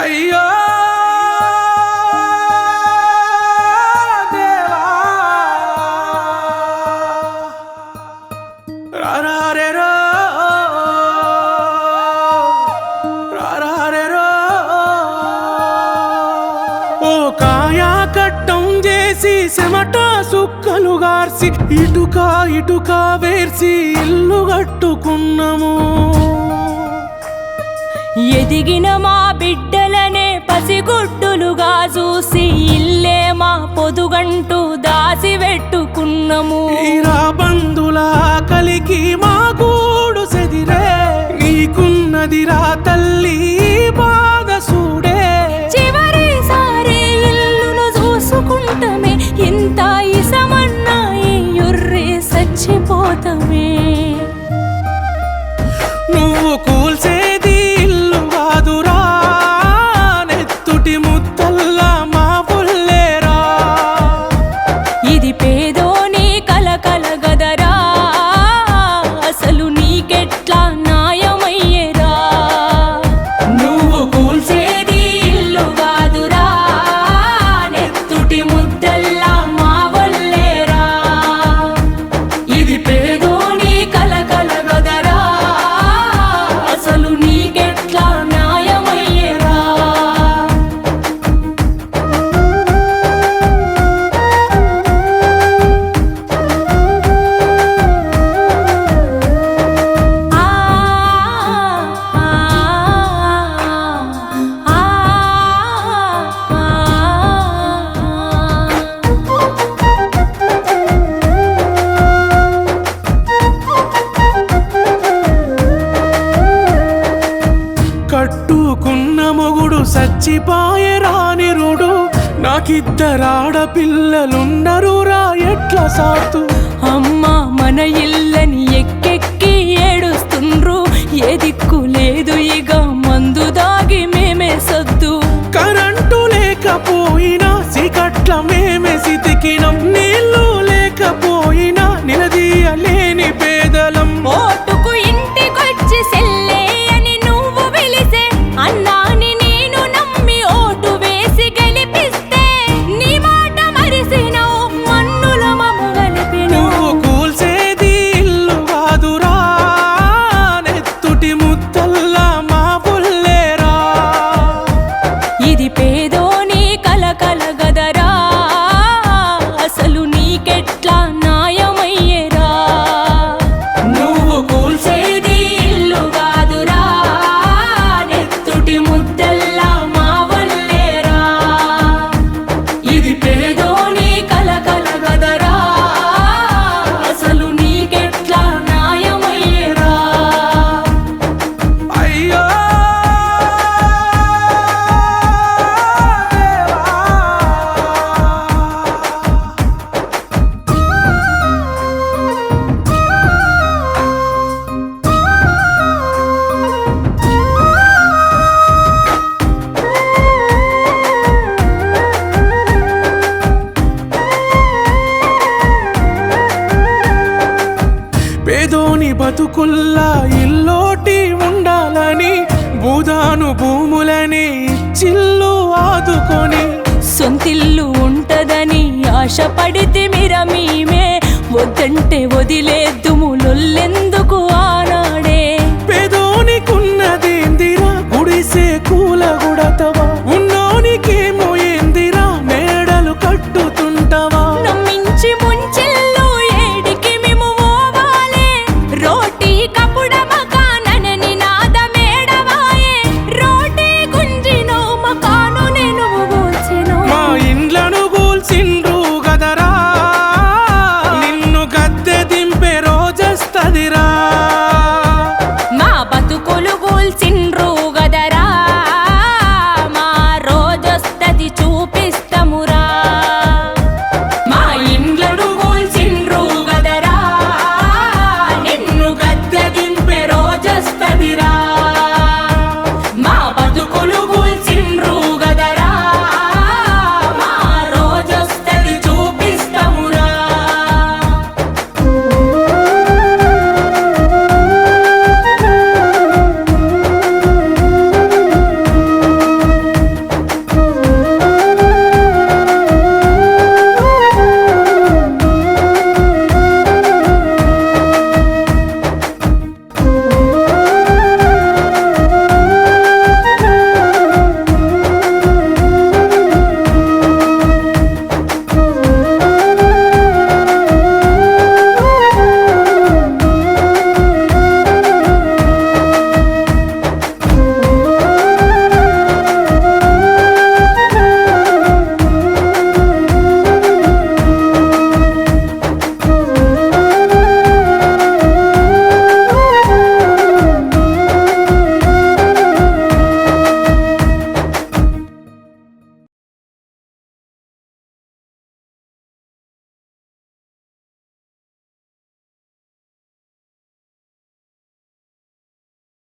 అయ్యో దేవా రారారేరో రారారేరో ఓ కాయా కట్టం చేసి చెమట సుక్కలు గార్చి ఇటుక వేర్చి ఇల్లు కట్టుకున్నాము. ఎదిగిన మా బిడ్డలనే పసిగుడ్డులుగా చూసి ఇల్లే మా పొదుగంటూ దాసి పెట్టుకున్నాము. ఈరా బంధుల కలికి మా గూడు సెదిరే నీకున్నదిరా తల్లి బాధ సూడే. చివరిసారి ఇల్లును చూసుకుంటమే ఇంత ఇసమన్నా ఎర్రి చచ్చిపోతమే. నువ్వు కూల్చేది ఇల్లు కాదురా నెత్తుటి ముద్దల్లా మా పుల్లేరా. ఇది పేదోని కలకల గదరా అసలు నీకెట్లా న్యాయమయ్యేరా. నువ్వు కూల్చేది ఇల్లు కాదురా నెత్తుటి ముద్దల్లా మా వల్లేరా. ఇది పేదోని కలకల గదరా అసలు నీకెట్లా న్యాయమయ్యేరా. కట్టుకున్న మొగుడు సచ్చిపాయరా నిరుడు నాకిద్దరాడపిల్లలుండరురా ఎట్లా సాతు. అమ్మా మన ఇల్లని ఎక్కెక్కి ఏడుస్తుండ్రు ఏ దిక్కు లేదు ఇక మందు దాగి మేమే సద్దు. కరెంటు లేకపోయినా సికట్ల మేమే సితికినం నీళ్లు లేకపోయినా నిలదీయలేని పేదలం. ఓటుకు ఇంటికొచ్చి సెల్లే అని నువ్వు పిలిసే అన్నాని నేను నమ్మి ఓటు వేసి గెలిపిస్తే నీ మాట మరిసినవు మన్నుల మమ్మ గలిపినవు. నువ్వు కూల్చేది ఇల్లు కాదురా నెత్తుటి ముద్దల్లా మా పుల్లేరా. ఇది పేదోని కలకల గదరా అసలు నీకెట్లా న్యాయమయ్యేరా. నువ్వు కూల్చేది ఇల్లు కాదురా నెత్తుటి ముద్దల్లా మా వల్లేరా. ఇది పేదోని కలకల గదరా అసలు నీకెట్లా న్యాయమయ్యేరా. అయ్యో పేదోని బతుకుల్లా ఇల్లోటి ఉండాలని భూదాను భూములని చిల్లు ఆదుకొని సొంతిల్లు ఉంటదని ఆశపడితే మీరా మేమే వద్దంటే వదిలేద్దు